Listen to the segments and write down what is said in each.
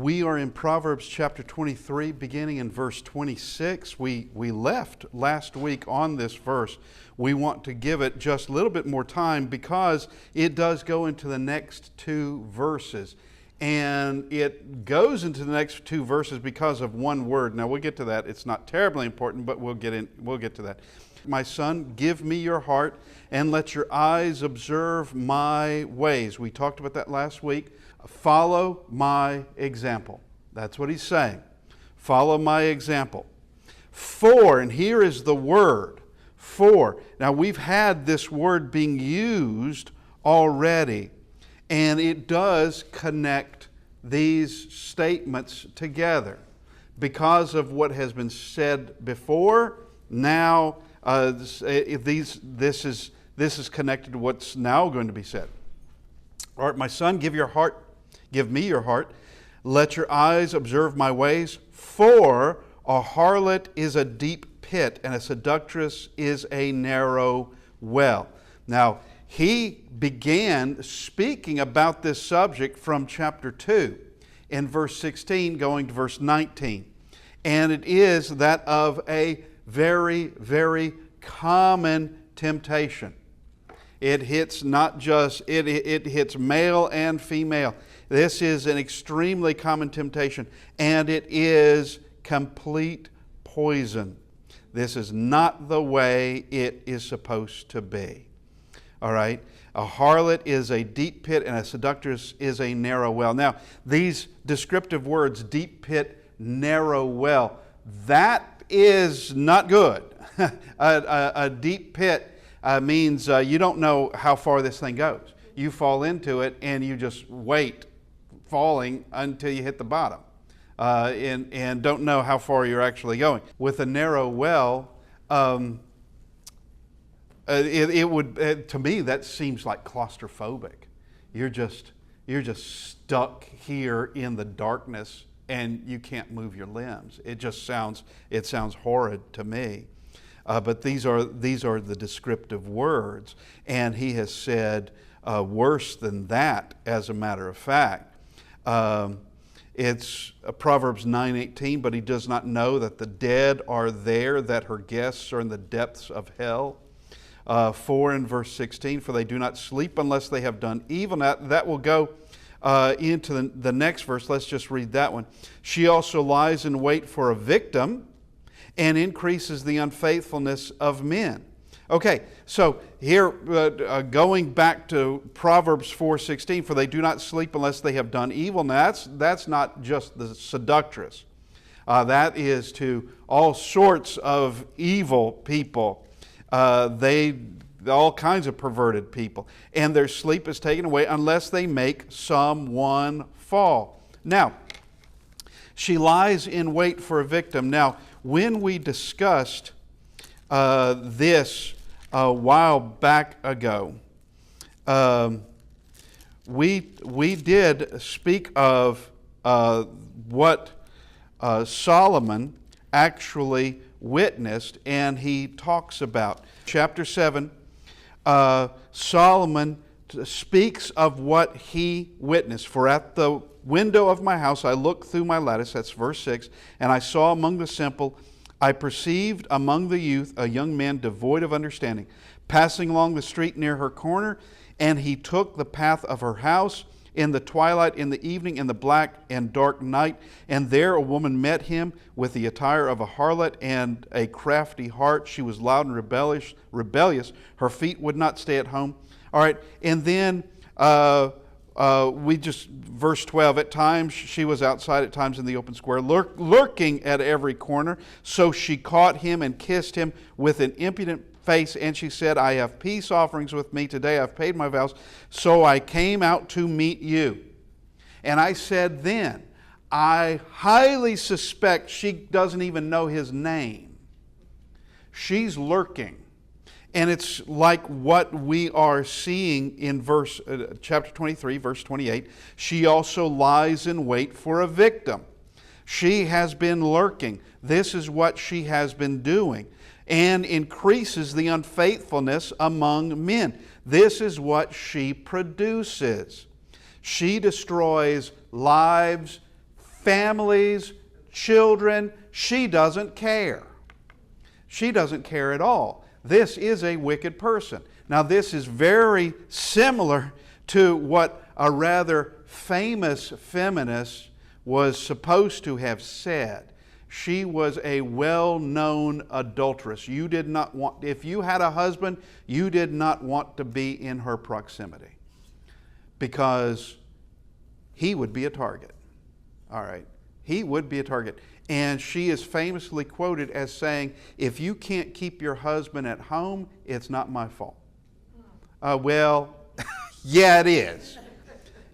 We are in Proverbs chapter 23, beginning in verse 26. We left last week on this verse. We want to give it just a little bit more time because it does go into the next two verses. And it goes into the next two verses because of one word. Now we'll get to that. It's not terribly important, but we'll get to that. My son, give me your heart and let your eyes observe my ways. We talked about that last week. Follow my example. That's what he's saying. Follow my example. For, and here is the word, for. Now we've had this word being used already, and it does connect these statements together. Because of what has been said before, now this is connected to what's now going to be said. All right, my son, give me your heart. Let your eyes observe my ways. For a harlot is a deep pit, and a seductress is a narrow well. Now, he began speaking about this subject from chapter 2 in verse 16 going to verse 19. And it is that of a very, very common temptation. It hits not just, it hits male and female. This is an extremely common temptation, and it is complete poison. This is not the way it is supposed to be. All right? A harlot is a deep pit, and a seductress is a narrow well. Now, these descriptive words, deep pit, narrow well, that is not good. A deep pit means you don't know how far this thing goes. You fall into it and you just wait falling until you hit the bottom and don't know how far you're actually going. With a narrow well, it would to me that seems like claustrophobic. You're just stuck here in the darkness and you can't move your limbs. It sounds horrid to me. But these are the descriptive words, and he has said worse than that. As a matter of fact, it's Proverbs 9:18. But he does not know that the dead are there, that her guests are in the depths of hell. 4 in verse 16. For they do not sleep unless they have done evil. That will go into the next verse. Let's just read that one. She also lies in wait for a victim, and increases the unfaithfulness of men. Okay, so here, going back to Proverbs 4:16, for they do not sleep unless they have done evil. Now, that's not just the seductress. That is to all sorts of evil people. All kinds of perverted people. And their sleep is taken away unless they make someone fall. Now, she lies in wait for a victim. Now, when we discussed this a while back ago, we did speak of what Solomon actually witnessed, and he talks about. Chapter 7, Solomon speaks of what he witnessed. For at the window of my house I looked through my lattice, that's verse 6, and I saw among the simple, I perceived among the youth a young man devoid of understanding, passing along the street near her corner, and he took the path of her house in the twilight, in the evening, in the black and dark night, and there a woman met him with the attire of a harlot and a crafty heart. She was loud and rebellious. Her feet would not stay at home. All right, and then verse 12, at times she was outside, at times in the open square, lurking at every corner. So she caught him and kissed him with an impudent face, and she said, I have peace offerings with me today. I've paid my vows, so I came out to meet you. And I said then, I highly suspect she doesn't even know his name. She's lurking. And it's like what we are seeing in chapter 23, verse 28. She also lies in wait for a victim. She has been lurking. This is what she has been doing, and increases the unfaithfulness among men. This is what she produces. She destroys lives, families, children. She doesn't care. She doesn't care at all. This is a wicked person. Now, this is very similar to what a rather famous feminist was supposed to have said. She was a well-known adulteress. You did not want, if you had a husband, you did not want to be in her proximity because he would be a target. All right. He would be a target. And she is famously quoted as saying, if you can't keep your husband at home, it's not my fault. Well, yeah, it is.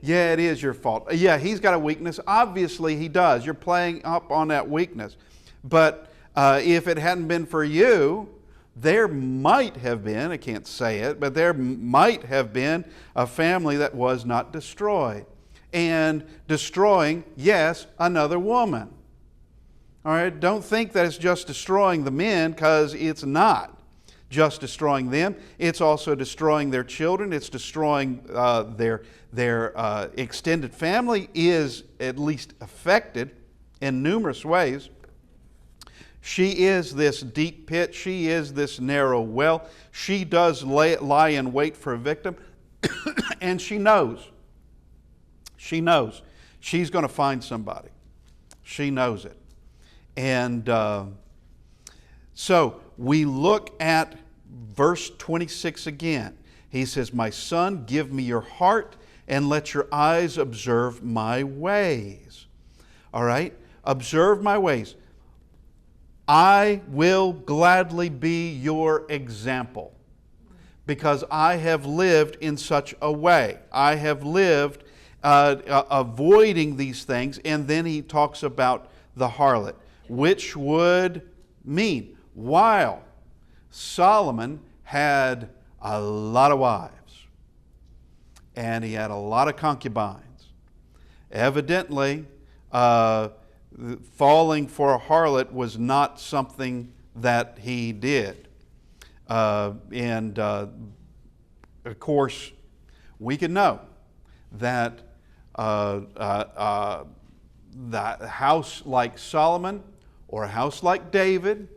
Yeah, it is your fault. Yeah, he's got a weakness. Obviously, he does. You're playing up on that weakness. But if it hadn't been for you, there might have been, I can't say it, but there might have been a family that was not destroyed. And destroying, yes, another woman. All right, don't think that it's just destroying the men, because it's not just destroying them. It's also destroying their children. It's destroying their extended family is at least affected in numerous ways. She is this deep pit. She is this narrow well. She does lie in wait for a victim, and she knows. She knows. She's going to find somebody. She knows it. And so we look at verse 26 again. He says, my son, give me your heart and let your eyes observe my ways. All right? Observe my ways. I will gladly be your example because I have lived in such a way. I have lived avoiding these things. And then he talks about the harlot, which would mean while Solomon had a lot of wives and he had a lot of concubines, evidently falling for a harlot was not something that he did. And of course, we can know that that a house like Solomon, or a house like David,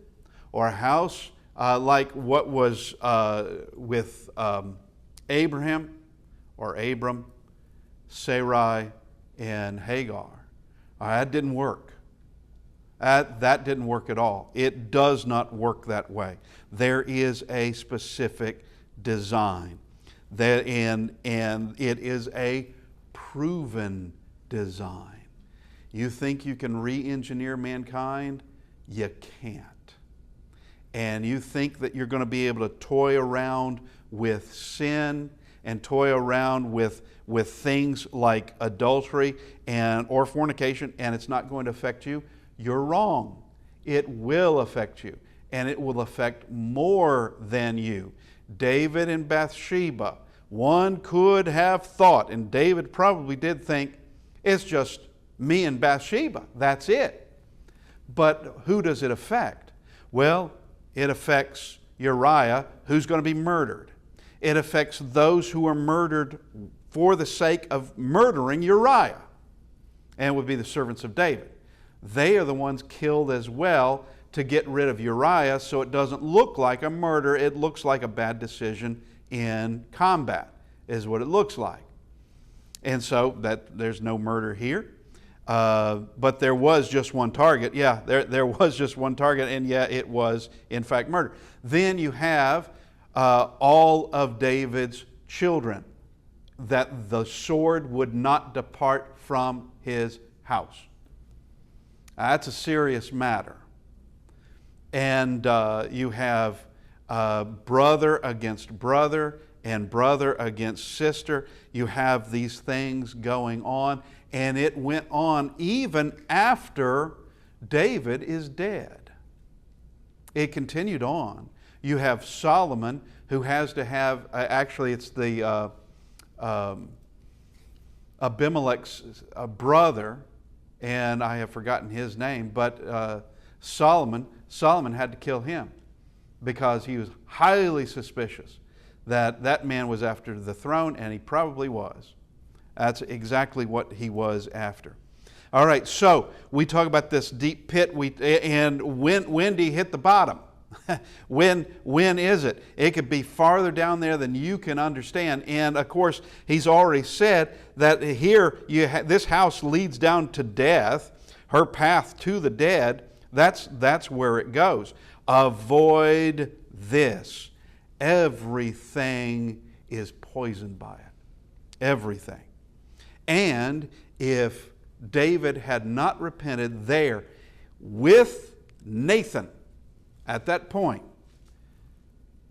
or a house like what was with Abraham, or Abram, Sarai, and Hagar. That didn't work. That didn't work at all. It does not work that way. There is a specific design, and it is a proven design. You think you can re-engineer mankind? You can't. And you think that you're going to be able to toy around with sin and toy around with things like adultery or fornication, and it's not going to affect you? You're wrong. It will affect you, and it will affect more than you. David and Bathsheba, one could have thought, and David probably did think, it's just me and Bathsheba, that's it. But who does it affect? Well, it affects Uriah, who's going to be murdered. It affects those who are murdered for the sake of murdering Uriah, and it would be the servants of David. They are the ones killed as well to get rid of Uriah, so it doesn't look like a murder. It looks like a bad decision in combat, is what it looks like. And so that there's no murder here. But there was just one target. Yeah, there was just one target, and yeah, it was in fact murder. Then you have all of David's children, that the sword would not depart from his house. That's a serious matter. And you have brother against brother and brother against sister. You have these things going on, and it went on even after David is dead. It continued on. You have Solomon, who has to have, actually it's the Abimelech's brother, and I have forgotten his name, but Solomon had to kill him because he was highly suspicious that that man was after the throne, and he probably was. That's exactly what he was after. All right, so we talk about this deep pit, and when do you hit the bottom? When is it? It could be farther down there than you can understand. And of course, he's already said that here this house leads down to death. Her path to the dead. That's where it goes. Avoid this. Everything is poisoned by it. Everything. And if David had not repented there with Nathan at that point,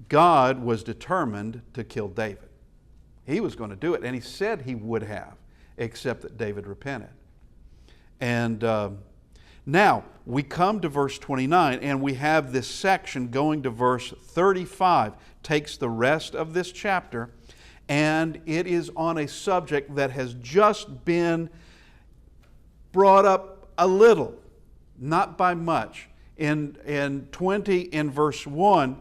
God was determined to kill David. He was going to do it, and he said he would have, except that David repented. And now we come to verse 29, and we have this section going to verse 35. Takes the rest of this chapter, and it is on a subject that has just been brought up a little, not by much. In 20, in verse 1,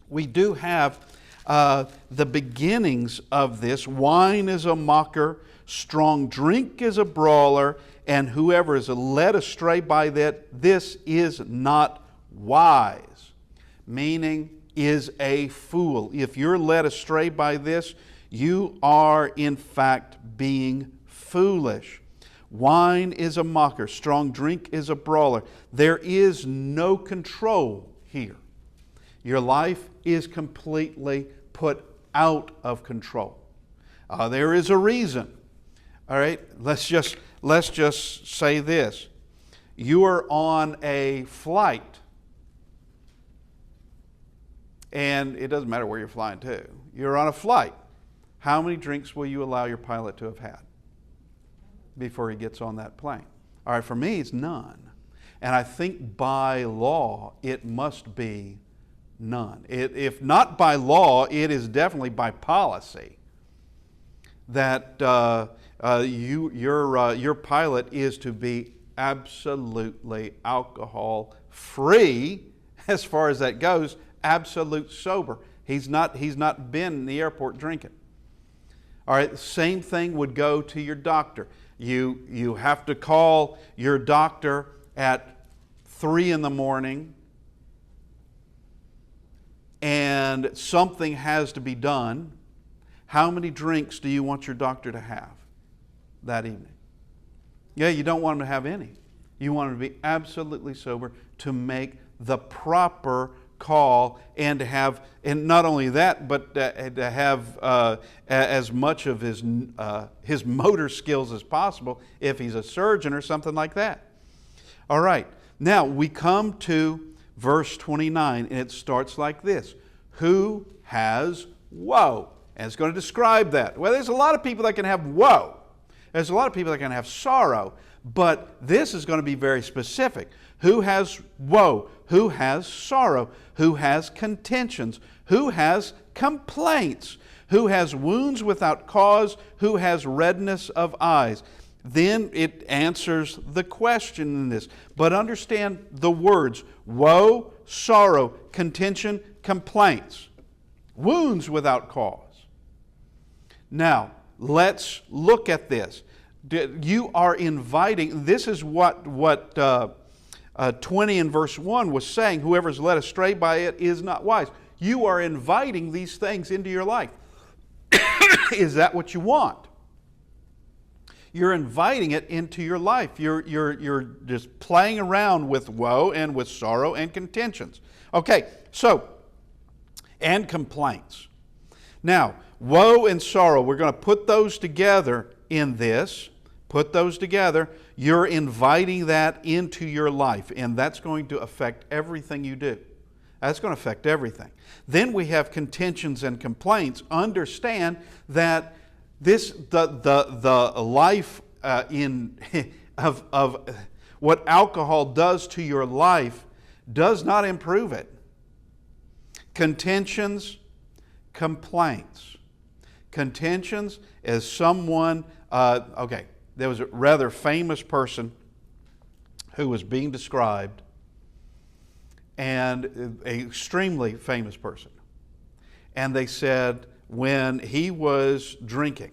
we do have the beginnings of this. Wine is a mocker, strong drink is a brawler, and whoever is led astray by that, this is not wise. Meaning, is a fool. If you're led astray by this, you are in fact being foolish. Wine is a mocker, strong drink is a brawler. There is no control here. Your life is completely put out of control. There is a reason. All right, let's just say this. You are on a flight, and it doesn't matter where you're flying to. You're on a flight. How many drinks will you allow your pilot to have had before he gets on that plane? All right, for me, it's none. And I think by law, it must be none. If not by law, it is definitely by policy that your pilot is to be absolutely alcohol free, as far as that goes, absolute sober. He's not been in the airport drinking. All right, the same thing would go to your doctor. You have to call your doctor at 3 in the morning, and something has to be done. How many drinks do you want your doctor to have that evening? Yeah, you don't want him to have any. You want him to be absolutely sober to make the proper call, and to have, and not only that, but to have as much of his motor skills as possible if he's a surgeon or something like that. All right, now we come to verse 29, and it starts like this. Who has woe? And it's going to describe that. Well, there's a lot of people that can have woe. There's a lot of people that can have sorrow, but this is going to be very specific. Who has woe? Who has sorrow? Who has contentions? Who has complaints? Who has wounds without cause? Who has redness of eyes? Then it answers the question in this. But understand the words: woe, sorrow, contention, complaints. Wounds without cause. Now, let's look at this. You are inviting, this is what 20 in verse 1 was saying, whoever is led astray by it is not wise. You are inviting these things into your life. Is that what you want? You're inviting it into your life. You're just playing around with woe and with sorrow and contentions. Okay, so, and complaints. Now, woe and sorrow, we're going to put those together in this. Put those together. You're inviting that into your life, and that's going to affect everything you do. That's going to affect everything. Then we have contentions and complaints. Understand that the life of what alcohol does to your life does not improve it. Contentions, complaints. Contentions is someone, there was a rather famous person who was being described, and an extremely famous person. And they said when he was drinking,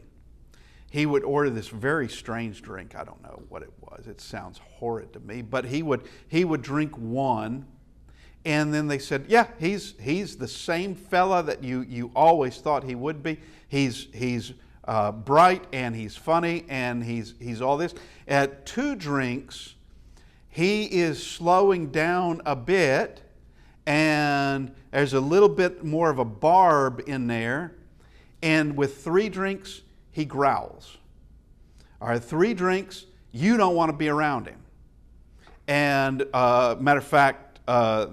he would order this very strange drink. I don't know what it was. It sounds horrid to me. But he would drink one, and then they said, yeah, he's the same fella that you always thought he would be. He's bright, and he's funny, and he's all this. At 2 drinks, he is slowing down a bit, and there's a little bit more of a barb in there. And with 3 drinks, he growls. All right, 3 drinks, you don't want to be around him. And matter of fact,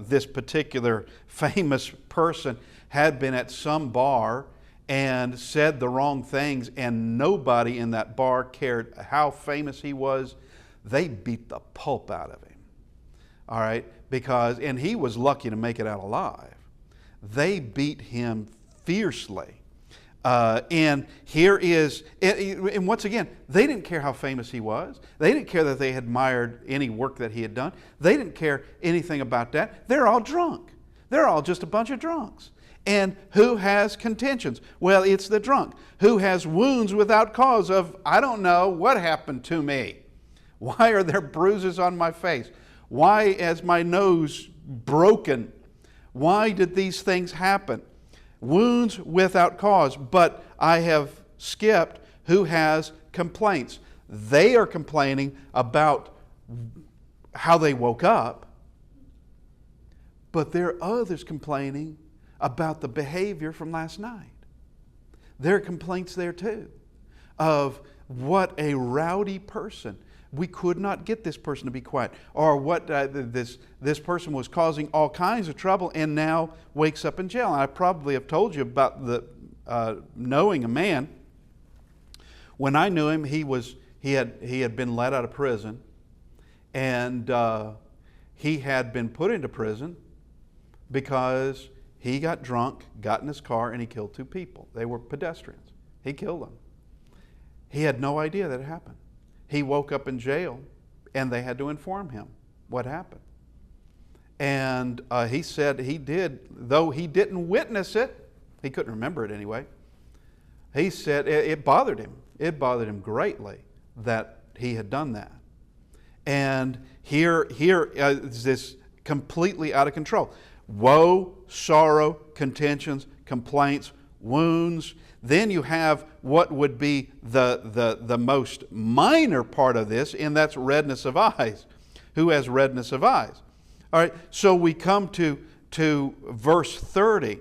this particular famous person had been at some bar and said the wrong things, and nobody in that bar cared how famous he was. They beat the pulp out of him. All right, and he was lucky to make it out alive. They beat him fiercely. And here is, and once again, they didn't care how famous he was. They didn't care that they admired any work that he had done. They didn't care anything about that. They're all drunk. They're all just a bunch of drunks. And who has contentions? Well, it's the drunk. Who has wounds without cause of, I don't know, what happened to me? Why are there bruises on my face? Why is my nose broken? Why did these things happen? Wounds without cause. But I have skipped who has complaints. They are complaining about how they woke up, but there are others complaining about the behavior from last night. There are complaints there too of what a rowdy person. We could not get this person to be quiet, or what this person was causing all kinds of trouble and now wakes up in jail. And I probably have told you about the knowing a man. When I knew him, he had been let out of prison, and he had been put into prison because he got drunk, got in his car, and he killed 2 people. They were pedestrians. He killed them. He had no idea that it happened. He woke up in jail, and they had to inform him what happened. And he said he did, though he didn't witness it, he couldn't remember it anyway. He said it bothered him. It bothered him greatly that he had done that. And here is this completely out of control. Woe, sorrow, contentions, complaints, wounds. Then you have what would be the most minor part of this, and that's redness of eyes. Who has redness of eyes? All right, so we come to verse 30.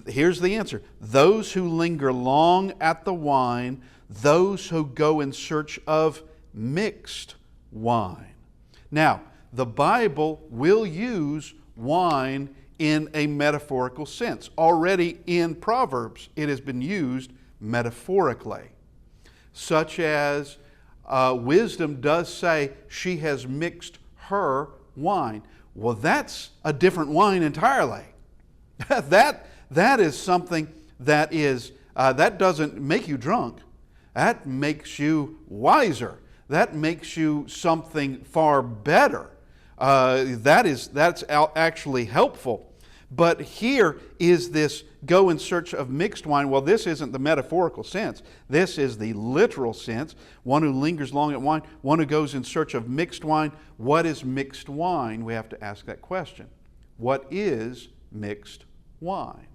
Here's the answer. Those who linger long at the wine, those who go in search of mixed wine. Now, the Bible will use wine in a metaphorical sense. Already in Proverbs, it has been used metaphorically, such as wisdom does say she has mixed her wine. Well, that's a different wine entirely. That is something that doesn't make you drunk. That makes you wiser. That makes you something far better. That's actually helpful. But here is this go in search of mixed wine. Well, this isn't the metaphorical sense. This is the literal sense. One who lingers long at wine, one who goes in search of mixed wine. What is mixed wine? We have to ask that question. What is mixed wine?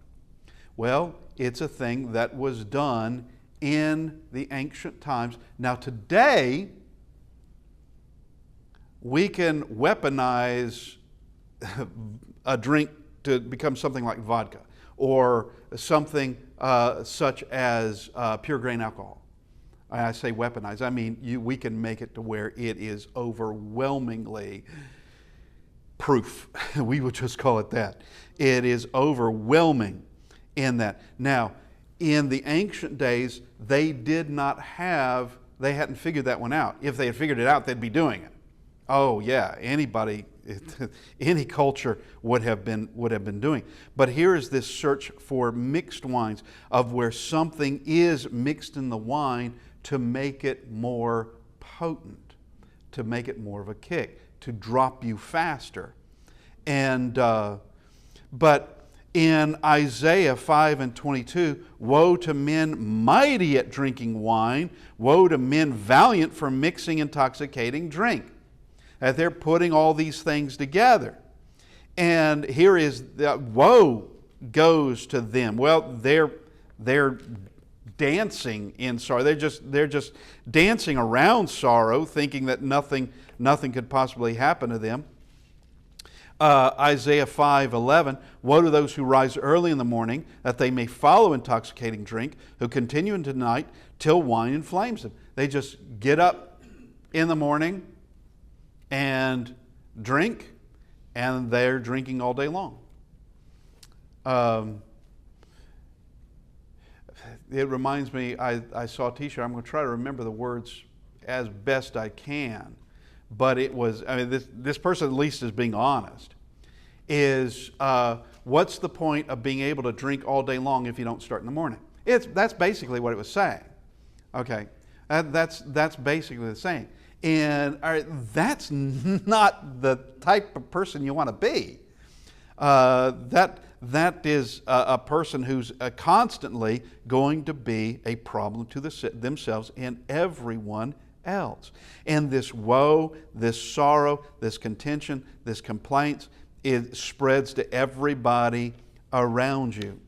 Well, it's a thing that was done in the ancient times. Now today, we can weaponize a drink to become something like vodka or something such as pure grain alcohol. I say weaponize, I mean we can make it to where it is overwhelmingly proof. We would just call it that. It is overwhelming in that. Now, in the ancient days, they hadn't figured that one out. If they had figured it out, they'd be doing it. Oh yeah, anybody, any culture would have been doing. But here is this search for mixed wines, of where something is mixed in the wine to make it more potent, to make it more of a kick, to drop you faster. And but In Isaiah 5 and 22, woe to men mighty at drinking wine, woe to men valiant for mixing intoxicating drink. That they're putting all these things together. And here is the woe goes to them. Well, they're dancing in sorrow. They're just dancing around sorrow, thinking that nothing could possibly happen to them. Isaiah 5:11, woe to those who rise early in the morning, that they may follow intoxicating drink, who continue into the night till wine inflames them. They just get up in the morning and drink, and they're drinking all day long. It reminds me, I saw a t-shirt, I'm going to try to remember the words as best I can, but it was, this person at least is being honest, is what's the point of being able to drink all day long if you don't start in the morning? That's basically what it was saying. Okay, that's basically the same. And that's not the type of person you want to be. That is a person who's constantly going to be a problem to themselves and everyone else. And this woe, this sorrow, this contention, this complaints, it spreads to everybody around you.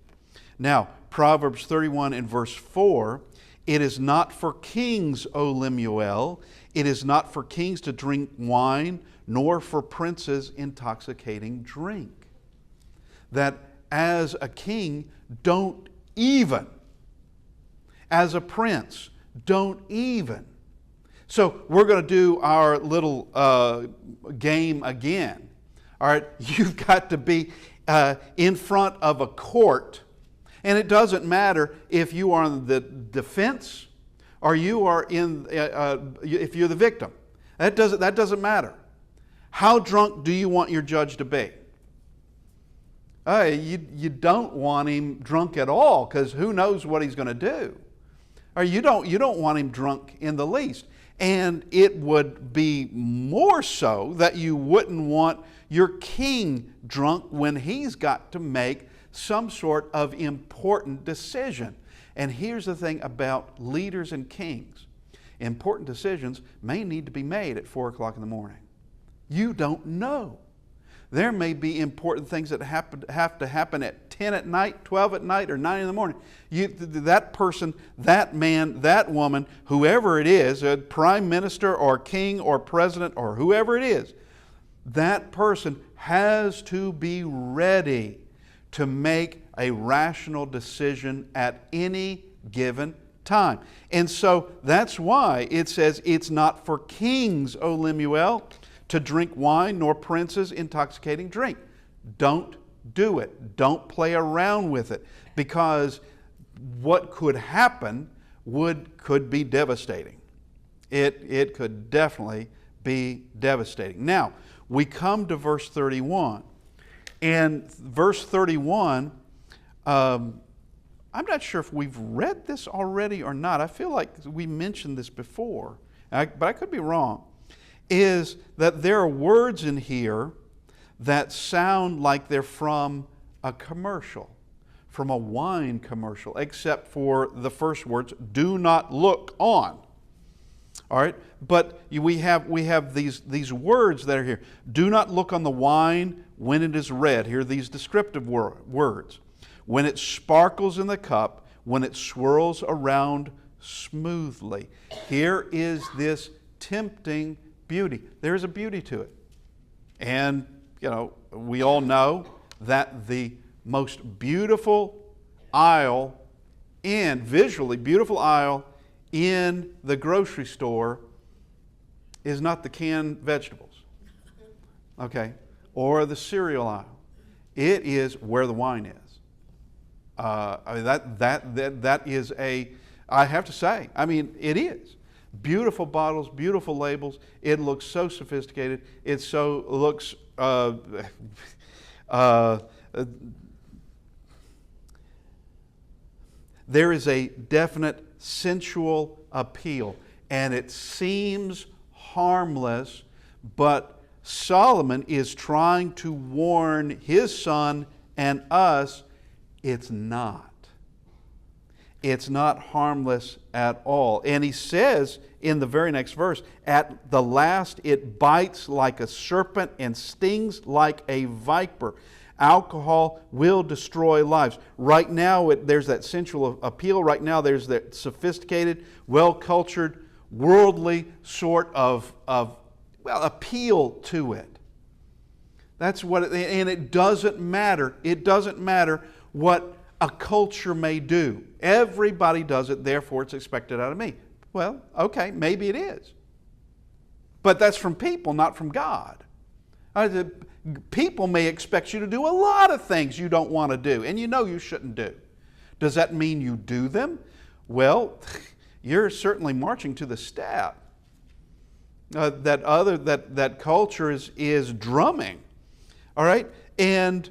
Now, Proverbs 31 and verse 4, it is not for kings, O Lemuel, it is not for kings to drink wine, nor for princes intoxicating drink. That as a king, don't even. As a prince, don't even. So we're going to do our little game again. All right, you've got to be in front of a court, and it doesn't matter if you are on the defense or you are if you're the victim. That doesn't matter. How drunk do you want your judge to be? You don't want him drunk at all, because who knows what he's going to do. Or you don't want him drunk in the least. And it would be more so that you wouldn't want your king drunk when he's got to make some sort of important decision. And here's the thing about leaders and kings. Important decisions may need to be made at 4 o'clock in the morning. You don't know. There may be important things that have to happen at 10 at night, 12 at night, or 9 in the morning. That person, that man, that woman, whoever it is, a prime minister or king or president or whoever it is, that person has to be ready to make a rational decision at any given time. And so that's why it says it's not for kings, O Lemuel, to drink wine, nor princes intoxicating drink. Don't do it. Don't play around with it, because what could happen could be devastating. It could definitely be devastating. Now, we come to verse 31. And verse 31, I'm not sure if we've read this already or not. I feel like we mentioned this before, but I could be wrong. Is that there are words in here that sound like they're from a commercial, from a wine commercial, except for the first words, do not look on. All right, but we have these words that are here. Do not look on the wine when it is red. Here are these descriptive words. When it sparkles in the cup, when it swirls around smoothly. Here is this tempting beauty. There's a beauty to it. And, we all know that the most beautiful aisle visually beautiful aisle in the grocery store is not the canned vegetables, okay, or the cereal aisle. It is where the wine is. That is I have to say, it is. Beautiful bottles, beautiful labels. It looks so sophisticated. It looks there is a definite sensual appeal, and it seems harmless, but Solomon is trying to warn his son and us, it's not. It's not harmless at all. And he says in the very next verse, at the last it bites like a serpent and stings like a viper. Alcohol will destroy lives. Right now, there's that sensual appeal. Right now, there's that sophisticated, well-cultured, worldly sort of appeal to it. That's what, and it doesn't matter. It doesn't matter what a culture may do. Everybody does it, therefore it's expected out of me. Well, okay, maybe it is. But that's from people, not from God. People may expect you to do a lot of things you don't want to do, and you know you shouldn't do. Does that mean you do them? Well, you're certainly marching to the step that culture is drumming. All right? And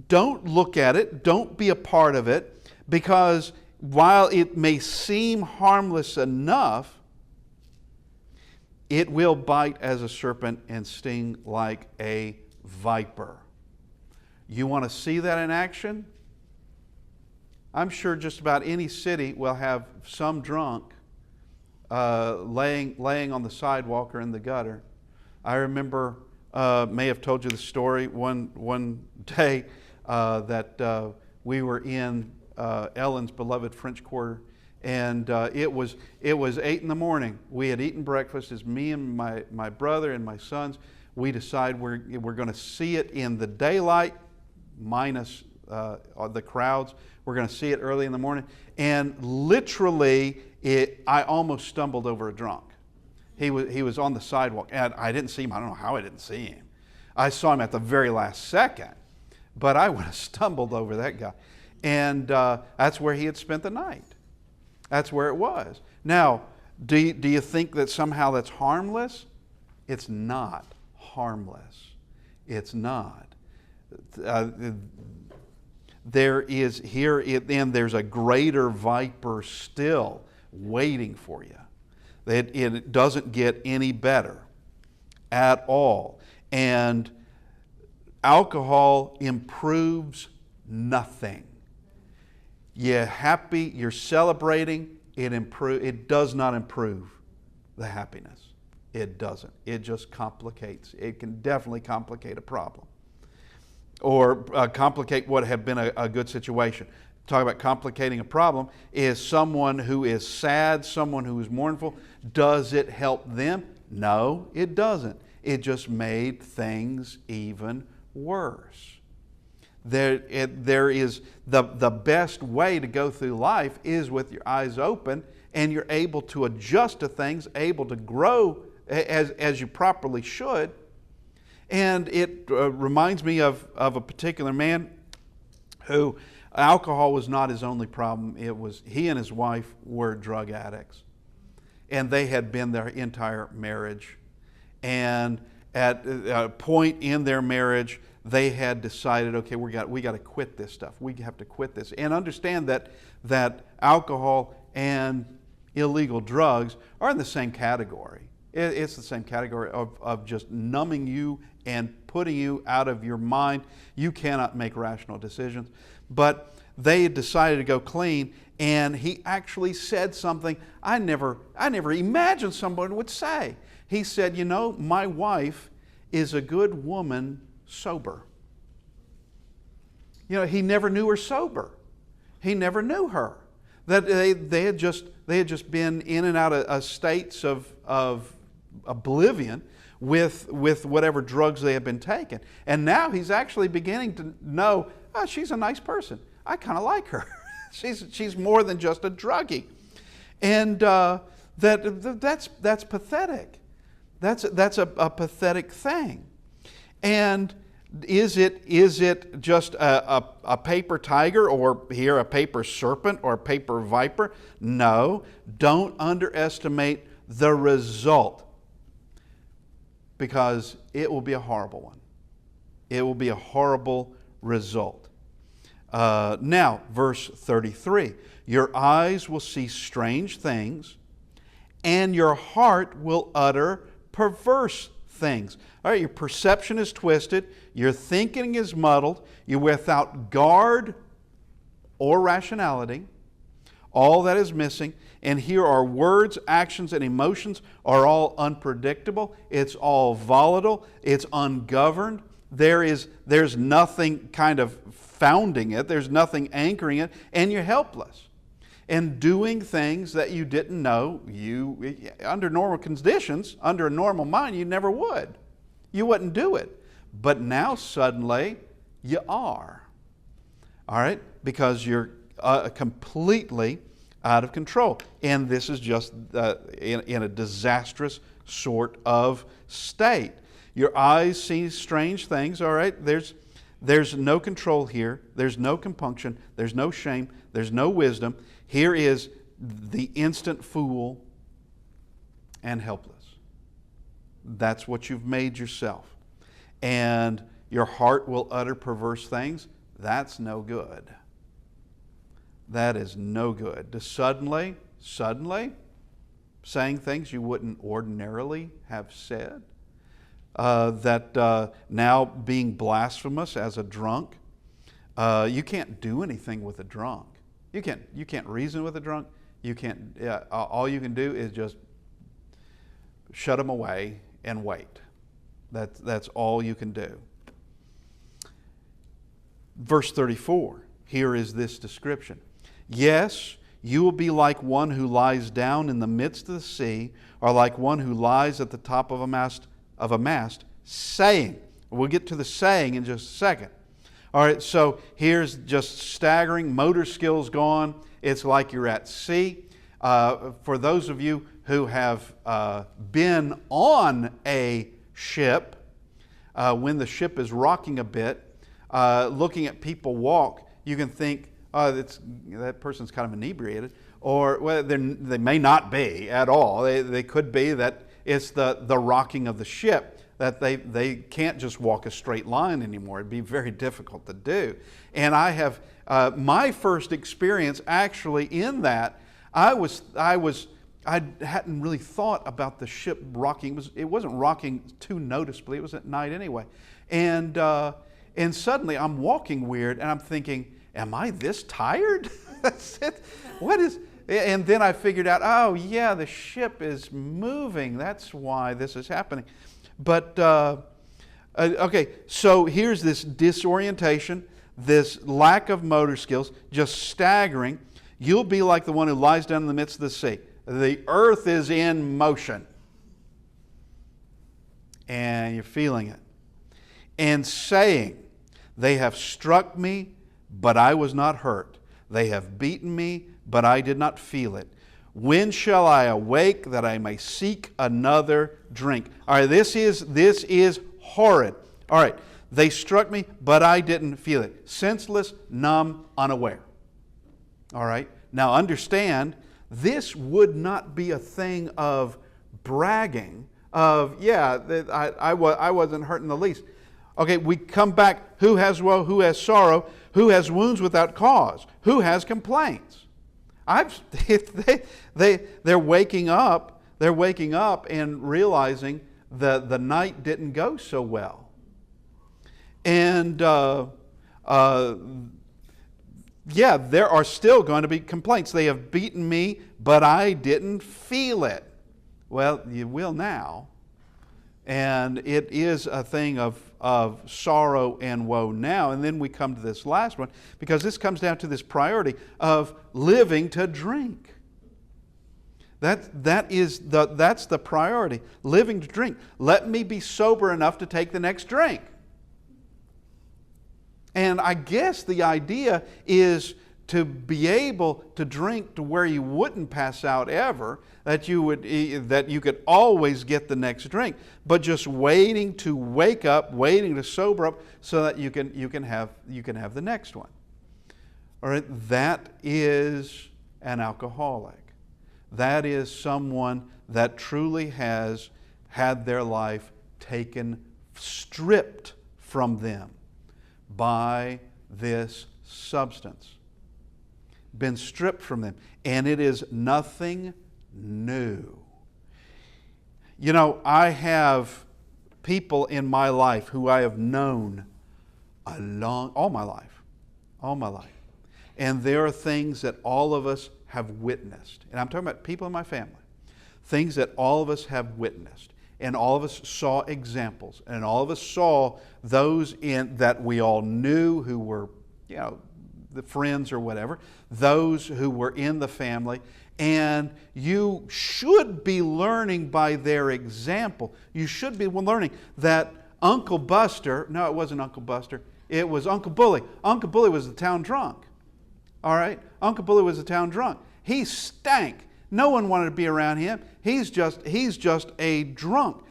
don't look at it, don't be a part of it, because while it may seem harmless enough, it will bite as a serpent and sting like a viper. You want to see that in action? I'm sure just about any city will have some drunk laying on the sidewalk or in the gutter. I remember, may have told you the story one day that we were in Ellen's beloved French Quarter, and it was 8 in the morning. We had eaten breakfast. It's me and my brother and my sons. We decide we're going to see it in the daylight, minus the crowds. We're going to see it early in the morning, and literally, I almost stumbled over a drunk. He was on the sidewalk, and I didn't see him. I don't know how I didn't see him. I saw him at the very last second, but I would have stumbled over that guy. And that's where he had spent the night. That's where it was. Now, do you think that somehow that's harmless? It's not harmless. It's not. There's a greater viper still waiting for you. It doesn't get any better at all. And alcohol improves nothing. You're happy, you're celebrating, it does not improve the happiness. It doesn't. It just complicates. It can definitely complicate a problem. Or complicate what had been a good situation. Talk about complicating a problem is someone who is sad, someone who is mournful. Does it help them? No, it doesn't. It just made things even worse. There is the best way to go through life is with your eyes open, and you're able to adjust to things, able to grow as you properly should. And it reminds me of a particular man who alcohol was not his only problem. It was he and his wife were drug addicts, and they had been their entire marriage. And at a point in their marriage, they had decided, okay, we got to quit this stuff. We have to quit this, and understand that alcohol and illegal drugs are in the same category. It's the same category of just numbing you and putting you out of your mind. You cannot make rational decisions. But they decided to go clean, and he actually said something I never imagined someone would say. He said, you know, my wife is a good woman sober. You know, he never knew her sober. He never knew her. That they had just been in and out of states of oblivion with whatever drugs they had been taking. And now he's actually beginning to know, oh, she's a nice person. I kind of like her. she's more than just a druggie. And that's pathetic. That's a pathetic thing. And is it just a paper tiger, or here a paper serpent or a paper viper? No, don't underestimate the result, because it will be a horrible one. It will be a horrible result. Now, verse 33, your eyes will see strange things, and your heart will utter perverse things. All right, your perception is twisted, your thinking is muddled, you're without guard or rationality. All that is missing. And here are words, actions, and emotions are all unpredictable. It's all volatile. It's ungoverned. There's nothing kind of founding it. There's nothing anchoring it. And you're helpless. And doing things that you didn't know you, under normal conditions, under a normal mind, you never would. You wouldn't do it. But now suddenly you are. All right? Because you're completely out of control. And this is just in a disastrous sort of state. Your eyes see strange things, all right? There's no control here. There's no compunction. There's no shame. There's no wisdom. Here is the instant fool and helpless. That's what you've made yourself. And your heart will utter perverse things. That's no good. That is no good. To suddenly saying things you wouldn't ordinarily have said. Now being blasphemous as a drunk. You can't do anything with a drunk. You can't reason with a drunk. You can't. All you can do is just shut them away and wait. That's all you can do. Verse 34. Here is this description. Yes, you will be like one who lies down in the midst of the sea, or like one who lies at the top of a mast, saying. We'll get to the saying in just a second. All right, so here's just staggering. Motor skills gone. It's like you're at sea. For those of you who have been on a ship, when the ship is rocking a bit, looking at people walk, you can think, that person's kind of inebriated. Or well, they may not be at all. They could be that it's the rocking of the ship, that they can't just walk a straight line anymore. It'd be very difficult to do. And I have my first experience actually in that, I hadn't really thought about the ship rocking. It wasn't rocking too noticeably. It was at night anyway. And suddenly I'm walking weird, and I'm thinking, am I this tired? That's it. What is? And then I figured out, oh yeah, the ship is moving. That's why this is happening. But okay, so here's this disorientation, this lack of motor skills, just staggering. You'll be like the one who lies down in the midst of the sea. The earth is in motion, and you're feeling it. And saying, they have struck me, but I was not hurt. They have beaten me, but I did not feel it. When shall I awake that I may seek another drink? All right, this is horrid. All right, they struck me, but I didn't feel it. Senseless, numb, unaware. All right, now understand, this would not be a thing of bragging, of, yeah, I wasn't hurt in the least. Okay, we come back, who has woe, who has sorrow, who has wounds without cause, who has complaints. They're waking up and realizing that the night didn't go so well. And yeah, there are still going to be complaints. They have beaten me, but I didn't feel it. Well, you will now. And it is a thing of sorrow and woe now. And then we come to this last one, because this comes down to this priority of living to drink. That's the priority, living to drink. Let me be sober enough to take the next drink. And I guess the idea is to be able to drink to where you wouldn't pass out ever, that you could always get the next drink, but just waiting to wake up, waiting to sober up, so that you can have the next one. All right, that is an alcoholic. That is someone that truly has had their life stripped from them by this substance. Been stripped from them. And it is nothing new. You know, I have people in my life who I have known all my life. And there are things that all of us have witnessed. And I'm talking about people in my family. Things that all of us have witnessed. And all of us saw examples. And all of us saw those that we all knew who were, the friends or whatever. Those who were in the family. And you should be learning by their example. You should be learning that Uncle Buster, no, it wasn't Uncle Buster. It was Uncle Bully. Uncle Bully was the town drunk. All right? Uncle Bully was the town drunk. He stank. No one wanted to be around him. He's just a drunk.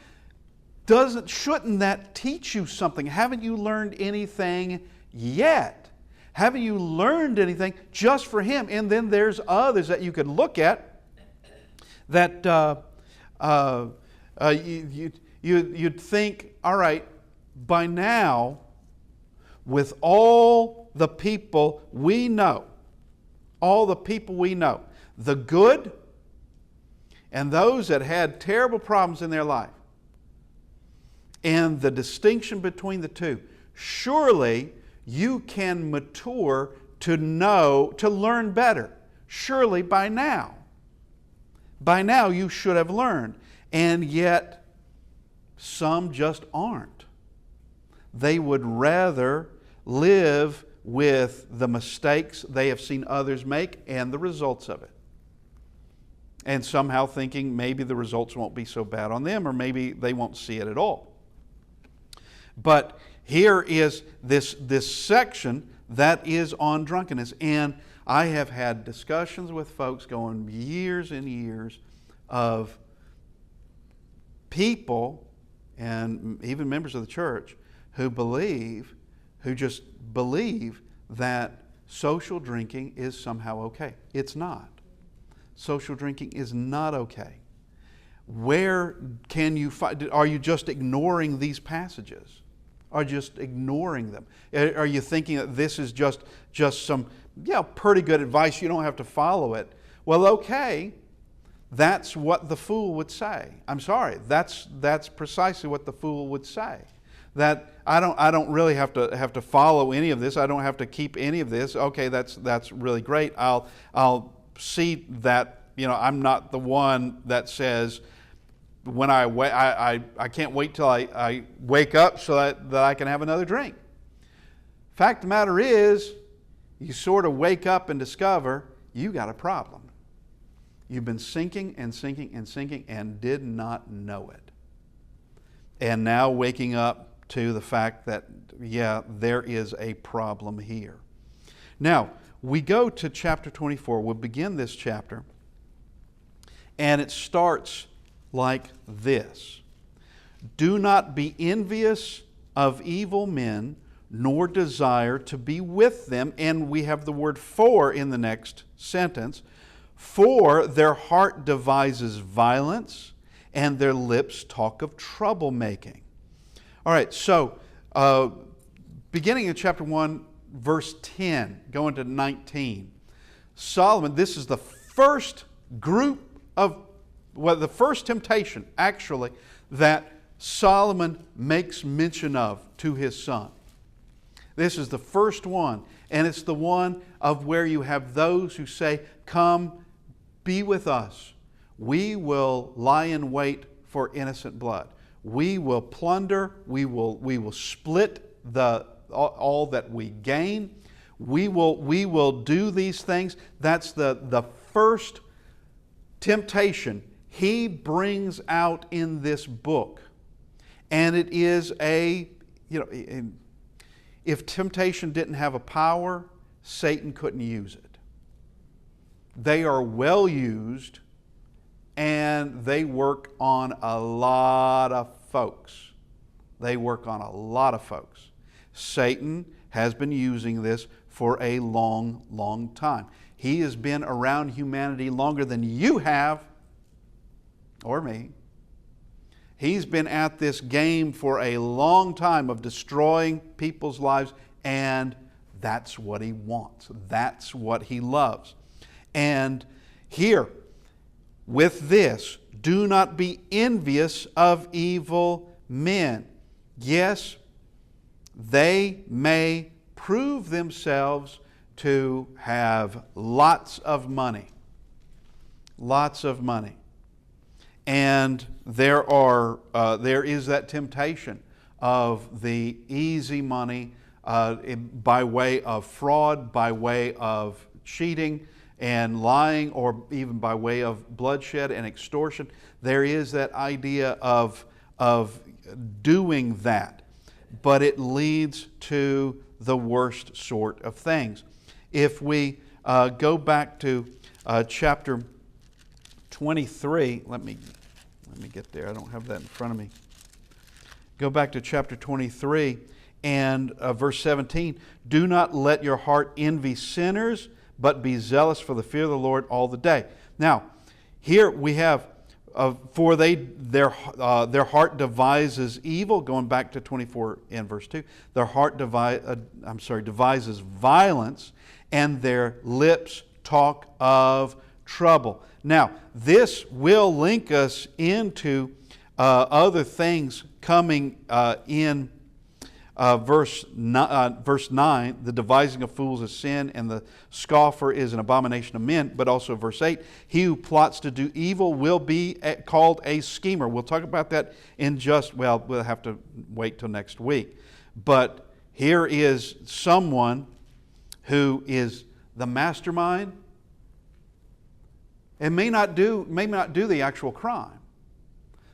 Shouldn't that teach you something? Haven't you learned anything yet? Haven't you learned anything just for him? And then there's others that you could look at that you'd think, all right, by now, with all the people we know, the good and those that had terrible problems in their life, and the distinction between the two, surely you can mature to learn better. Surely by now you should have learned. And yet some just aren't. They would rather live with the mistakes they have seen others make and the results of it. And somehow thinking maybe the results won't be so bad on them, or maybe they won't see it at all. But here is this section that is on drunkenness. And I have had discussions with folks going years and years of people and even members of the church who just believe that social drinking is somehow okay. It's not. Social drinking is not okay. Where can you find? Are you just ignoring these passages? Are you just ignoring them? Are you thinking that this is just some pretty good advice, you don't have to follow it? Well, okay, that's what the fool would say. I'm sorry, that's precisely what the fool would say. That I don't really have to follow any of this. I don't have to keep any of this. Okay, that's really great. I'll see that I'm not the one that says when I can't wait till I wake up so that I can have another drink. Fact of the matter is, you sort of wake up and discover you got a problem. You've been sinking and sinking and sinking and did not know it. And now waking up to the fact that, there is a problem here. Now, we go to chapter 24. We'll begin this chapter. And it starts like this. Do not be envious of evil men, nor desire to be with them. And we have the word for in the next sentence. For their heart devises violence, and their lips talk of troublemaking. All right, so beginning in chapter 1, verse 10, going to 19. Solomon, this is the first group of, the first temptation, actually, that Solomon makes mention of to his son. This is the first one, and it's the one of where you have those who say, come, be with us. We will lie in wait for innocent blood. We will plunder. We will split all that we gain. We will do these things. That's the first temptation he brings out in this book. And it is if temptation didn't have a power, Satan couldn't use it. They are well used, and they work on a lot of folks. Satan has been using this for a long, long time. He has been around humanity longer than you have, or me. He's been at this game for a long time of destroying people's lives, and that's what he wants. That's what he loves. And here, with this, do not be envious of evil men. Yes, they may prove themselves to have lots of money. Lots of money. And there is that temptation of the easy money by way of fraud, by way of cheating and lying, or even by way of bloodshed and extortion. There is that idea of doing that, but it leads to the worst sort of things. If we go back to chapter 23, let me get there. I don't have that in front of me. Go back to chapter 23 and verse 17. Do not let your heart envy sinners, but be zealous for the fear of the Lord all the day. Now, here we have, for their heart devises evil. Going back to 24 and verse 2, their heart devises violence, and their lips talk of trouble. Now, this will link us into other things coming in verse 9. The devising of fools is sin, and the scoffer is an abomination of men. But also verse 8, he who plots to do evil will be called a schemer. We'll talk about that we'll have to wait till next week. But here is someone who is the mastermind and may not do the actual crime.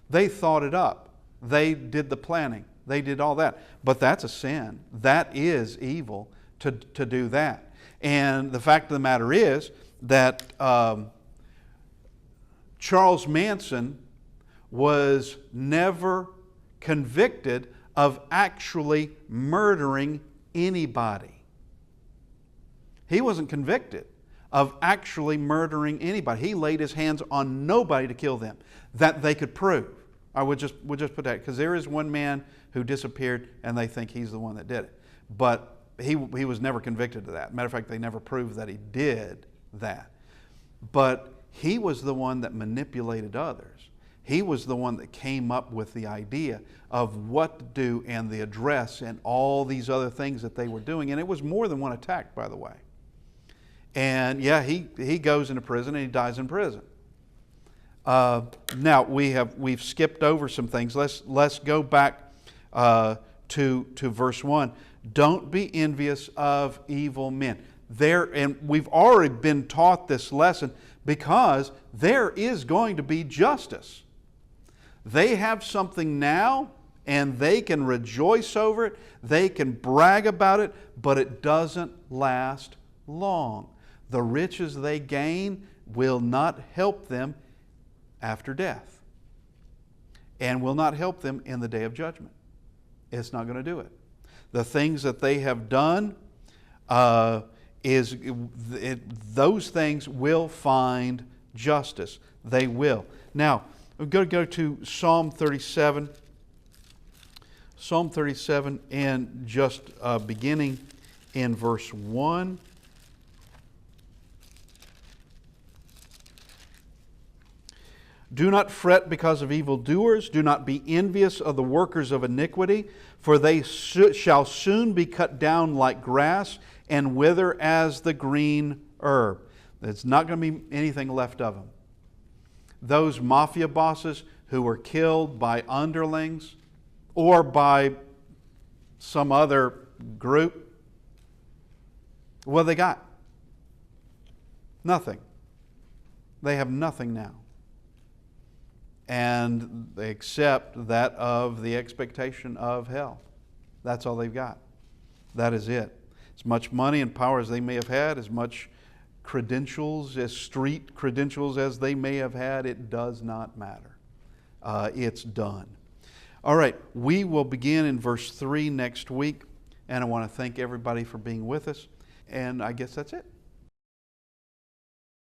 They thought it up. They did the planning. They did all that. But that's a sin. That is evil to do that. And the fact of the matter is that Charles Manson was never convicted of actually murdering anybody. He wasn't convicted of actually murdering anybody. He laid his hands on nobody to kill them that they could prove. I would just put that, because there is one man who disappeared and they think he's the one that did it. But he was never convicted of that. Matter of fact, they never proved that he did that. But he was the one that manipulated others. He was the one that came up with the idea of what to do and the address and all these other things that they were doing. And it was more than one attack, by the way. And yeah, he goes into prison and he dies in prison. Now we've skipped over some things. Let's go back to verse 1. Don't be envious of evil men. And we've already been taught this lesson, because there is going to be justice. They have something now and they can rejoice over it. They can brag about it, but it doesn't last long. The riches they gain will not help them after death, and will not help them in the day of judgment. It's not going to do it. The things that they have done, those things will find justice. They will. Now, we're going to go to Psalm 37. Psalm 37, and just beginning in verse 1. Do not fret because of evildoers. Do not be envious of the workers of iniquity, for they shall soon be cut down like grass and wither as the green herb. There's not going to be anything left of them. Those mafia bosses who were killed by underlings or by some other group, what have they got? Nothing. They have nothing now. And they accept that of the expectation of hell. That's all they've got. That is it. As much money and power as they may have had, as much credentials, as street credentials as they may have had, it does not matter. It's done. All right, we will begin in verse 3 next week, and I want to thank everybody for being with us, and I guess that's it.